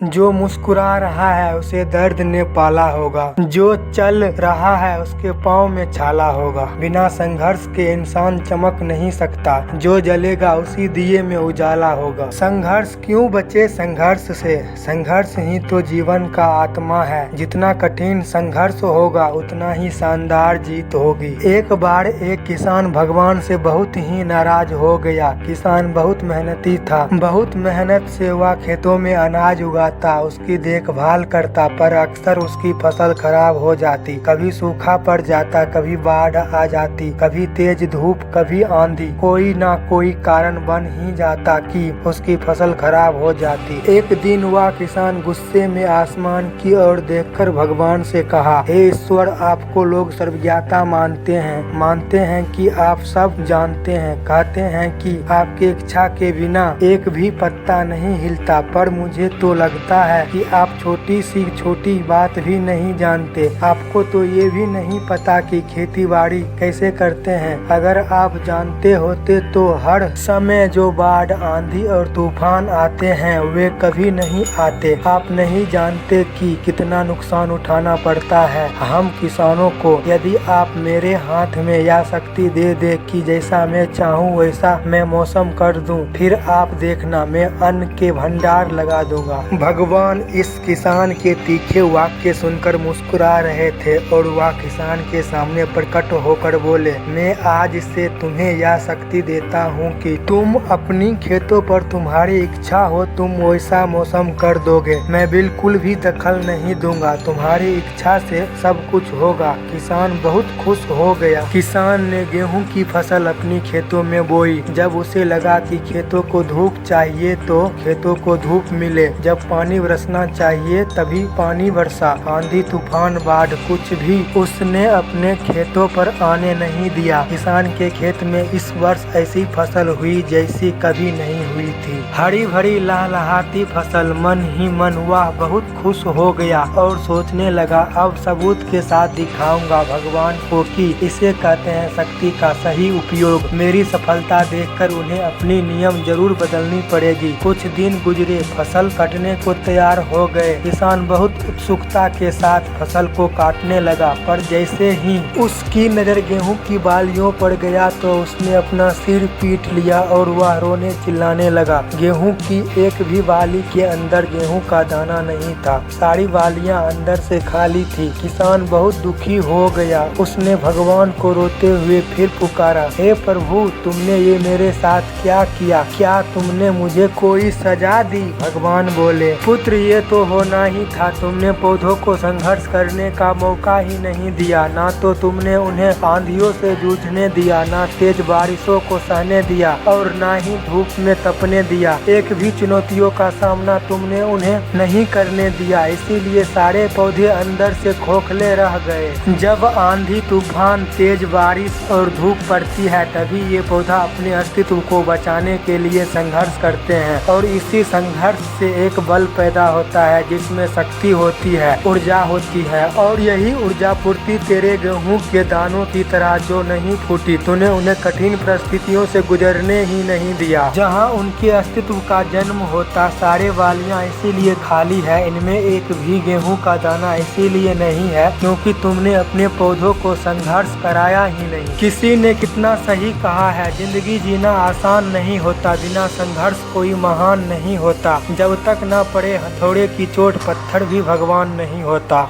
जो मुस्कुरा रहा है उसे दर्द ने पाला होगा। जो चल रहा है उसके पाँव में छाला होगा। बिना संघर्ष के इंसान चमक नहीं सकता। जो जलेगा उसी दिए में उजाला होगा। संघर्ष क्यों बचे संघर्ष से, संघर्ष ही तो जीवन का आत्मा है। जितना कठिन संघर्ष होगा उतना ही शानदार जीत होगी। एक बार एक किसान भगवान से बहुत ही नाराज हो गया। किसान बहुत मेहनती था। बहुत मेहनत से वह खेतों में अनाज उगाता, उसकी देखभाल करता, पर अक्सर उसकी फसल खराब हो जाती। कभी सूखा पड़ जाता, कभी बाढ़ आ जाती, कभी तेज धूप, कभी आंधी। कोई ना कोई कारण बन ही जाता कि उसकी फसल खराब हो जाती। एक दिन वह किसान गुस्से में आसमान की ओर देखकर भगवान से कहा, हे ईश्वर, आपको लोग सर्वज्ञता मानते हैं कि आप सब जानते हैं। कहते हैं कि आपकी इच्छा के बिना एक भी पत्ता नहीं हिलता, पर मुझे तो लगता है कि आप छोटी सी छोटी बात भी नहीं जानते। आपको तो ये भी नहीं पता कि खेती बाड़ी कैसे करते हैं। अगर आप जानते होते तो हर समय जो बाढ़, आंधी और तूफान आते हैं वे कभी नहीं आते। आप नहीं जानते कि कितना नुकसान उठाना पड़ता है हम किसानों को। यदि आप मेरे हाथ में यह शक्ति दे दे कि जैसा मैं चाहूँ वैसा मैं मौसम कर दूं, फिर आप देखना मैं अन्न के भंडार लगा दूंगा। भगवान इस किसान के तीखे वाक्य सुनकर मुस्कुरा रहे थे और वह किसान के सामने प्रकट होकर बोले, मैं आज से तुम्हें यह शक्ति देता हूँ कि तुम अपनी खेतों पर तुम्हारी इच्छा हो तुम वैसा मौसम कर दोगे। मैं बिल्कुल भी दखल नहीं दूंगा। तुम्हारी इच्छा से सब कुछ होगा। किसान बहुत खुश हो गया। किसान ने गेहूं की फसल अपनी खेतों में बोई। जब उसे लगा कि खेतों को धूप चाहिए तो खेतों को धूप मिले, जब पानी बरसना चाहिए तभी पानी बरसा। आंधी, तूफान, बाढ़ कुछ भी उसने अपने खेतों पर आने नहीं दिया। किसान के खेत में इस वर्ष ऐसी फसल हुई जैसी कभी नहीं हुई थी। हरी भरी लहलहाती फसल। मन ही मन वह बहुत खुश हो गया और सोचने लगा, अब सबूत के साथ दिखाऊंगा भगवान को कि इसे कहते हैं शक्ति का सही उपयोग। मेरी सफलता देखकर उन्हें अपनी नियम जरूर बदलनी पड़ेगी। कुछ दिन गुजरे, फसल कटने को तैयार हो गए। किसान बहुत उत्सुकता के साथ फसल को काटने लगा, पर जैसे ही उसकी नजर गेहूं की बालियों पर गया तो उसने अपना सिर पीट लिया और वह रोने चिल्लाने लगा। गेहूं की एक भी बाली के अंदर गेहूं का दाना नहीं था। सारी बालियां अंदर से खाली थी। किसान बहुत दुखी हो गया। उसने भगवान को रोते हुए फिर पुकारा, हे प्रभु, तुमने ये मेरे साथ क्या किया? क्या तुमने मुझे कोई सजा दी? भगवान बोले, पुत्र, ये तो होना ही था। तुमने पौधों को संघर्ष करने का मौका ही नहीं दिया। ना तो तुमने उन्हें आंधियों से जूझने दिया, ना तेज बारिशों को सहने दिया और ना ही धूप में तपने दिया। एक भी चुनौतियों का सामना तुमने उन्हें नहीं करने दिया। इसीलिए सारे पौधे अंदर से खोखले रह गए। जब आंधी, तूफान, तेज बारिश और धूप पड़ती है तभी ये पौधा अपने अस्तित्व को बचाने के लिए संघर्ष करते हैं और इसी संघर्ष से एक बल पैदा होता है जिसमें शक्ति होती है, ऊर्जा होती है। और यही ऊर्जा पूर्ति तेरे गेहूं के दानों की तरह जो नहीं फूटी। तूने उन्हें कठिन परिस्थितियों से गुजरने ही नहीं दिया। जहां उनके अस्तित्व का जन्म होता, सारे वालियां इसीलिए खाली है। इनमें एक भी गेहूं का दाना इसीलिए नहीं है क्योंकि तुमने अपने पौधों को संघर्ष कराया ही नहीं। किसी ने कितना सही कहा है, जिंदगी जीना आसान नहीं होता, बिना संघर्ष कोई महान नहीं होता। जब तक न पड़े हथौड़े की चोट पत्थर भी भगवान नहीं होता।